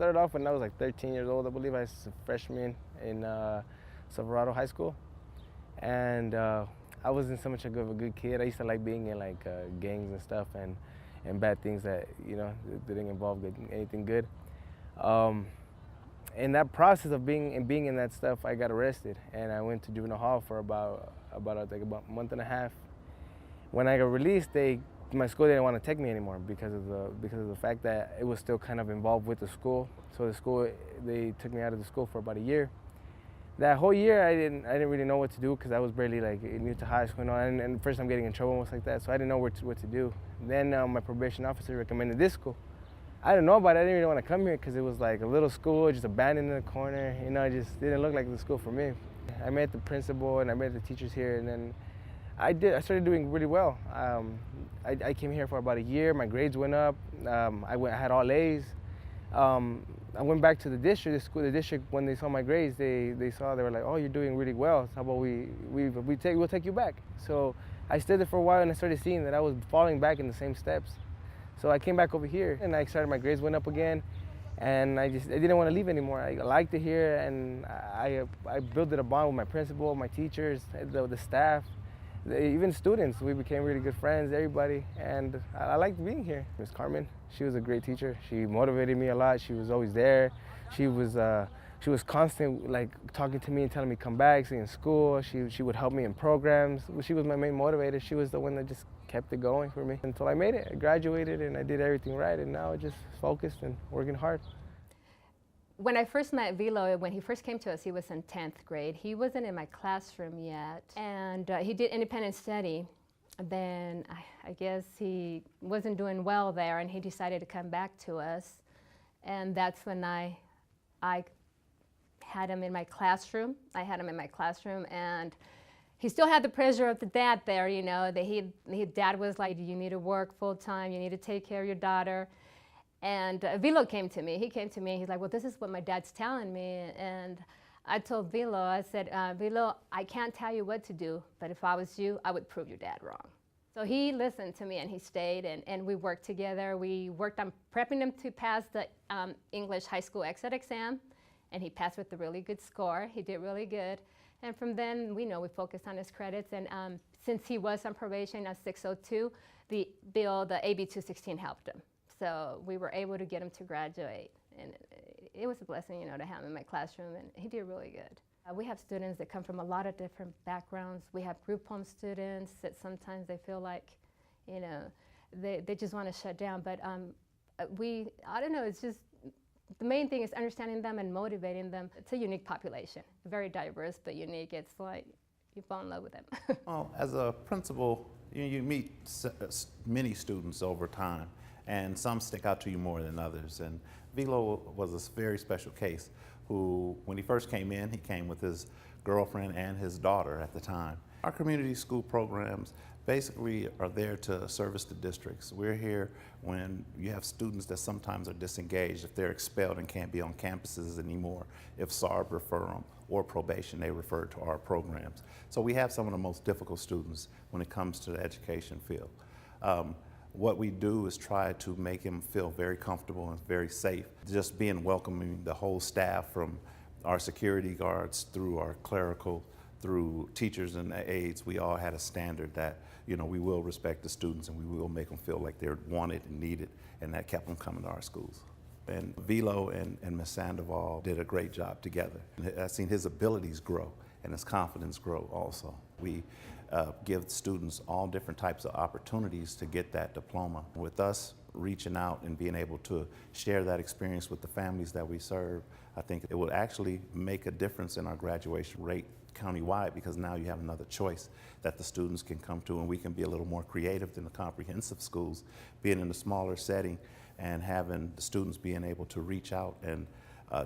started off when I was like 13 years old. I believe I was a freshman in Silverado High School, and I wasn't so much of a good kid. I used to like being in like gangs and stuff, and bad things that didn't involve anything good. In that process of being in that stuff, I got arrested, and I went to juvenile hall for about a month and a half. When I got released, my school didn't want to take me anymore because of the fact that it was still kind of involved with the school. So they took me out of the school for about a year. That whole year, I didn't really know what to do because I was barely like new to high school, and first I'm getting in trouble almost like that. So I didn't know what to do. Then my probation officer recommended this school. I didn't know about it. I didn't really want to come here because it was like a little school, just abandoned in the corner. It just didn't look like the school for me. I met the principal and I met the teachers here, and then I started doing really well. I came here for about a year. My grades went up. I had all A's. I went back to the district. The district, when they saw my grades, they were like, "Oh, you're doing really well. How about we'll take you back?" So I stayed there for a while, and I started seeing that I was falling back in the same steps. So I came back over here, and my grades went up again, and I didn't want to leave anymore. I liked it here, and I built a bond with my principal, my teachers, the staff, even students. We became really good friends, everybody, and I liked being here. Miss Carmen, she was a great teacher. She motivated me a lot. She was always there. She was constant, like talking to me and telling me come back, stay in school. She would help me in programs. She was my main motivator. She was the one that just kept it going for me until I made it. I graduated and I did everything right, and now I just focused and working hard. When I first met Vilo, when he first came to us, he was in 10th grade. He wasn't in my classroom yet, and he did independent study. Then I guess he wasn't doing well there, and he decided to come back to us, and that's when I had him in my classroom. And he still had the pressure of the dad there, that his dad was like, you need to work full time, you need to take care of your daughter. And Vilo came to me. He came to me, he's like, well, this is what my dad's telling me. And I told Vilo, I said, Vilo, I can't tell you what to do, but if I was you, I would prove your dad wrong. So he listened to me and he stayed, and we worked together. We worked on prepping him to pass the English high school exit exam, and he passed with a really good score. He did really good. And from then, we focused on his credits. And since he was on probation at 602, the AB 216 helped him. So we were able to get him to graduate. And it was a blessing, to have him in my classroom, and he did really good. We have students that come from a lot of different backgrounds. We have group home students that sometimes they feel like, they just want to shut down. But I don't know, it's just, the main thing is understanding them and motivating them. It's a unique population, very diverse but unique. It's like you fall in love with them. Well, as a principal, you meet many students over time, and some stick out to you more than others. And Vilo was a very special case who, when he first came in, he came with his girlfriend and his daughter at the time. Our community school programs basically are there to service the districts. We're here when you have students that sometimes are disengaged, if they're expelled and can't be on campuses anymore, if SARB refer them, or probation, they refer to our programs. So we have some of the most difficult students when it comes to the education field. What we do is try to make him feel very comfortable and very safe. Just being welcoming, the whole staff, from our security guards through our clerical, through teachers and aides, we all had a standard that, we will respect the students and we will make them feel like they're wanted and needed, and that kept them coming to our schools. And Vilo and Ms. Sandoval did a great job together. I've seen his abilities grow and his confidence grow also. We give students all different types of opportunities to get that diploma. With us reaching out and being able to share that experience with the families that we serve, I think it will actually make a difference in our graduation rate countywide, because now you have another choice that the students can come to, and we can be a little more creative than the comprehensive schools, being in a smaller setting and having the students being able to reach out and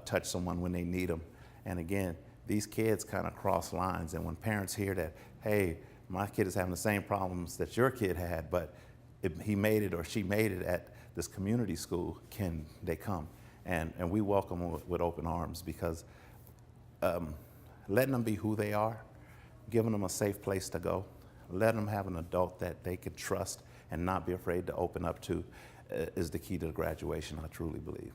touch someone when they need them. And again, these kids kind of cross lines, and when parents hear that, hey, my kid is having the same problems that your kid had, but if he made it or she made it at this community school, can they come? And we welcome them with open arms, because letting them be who they are, giving them a safe place to go, letting them have an adult that they can trust and not be afraid to open up to is the key to graduation, I truly believe.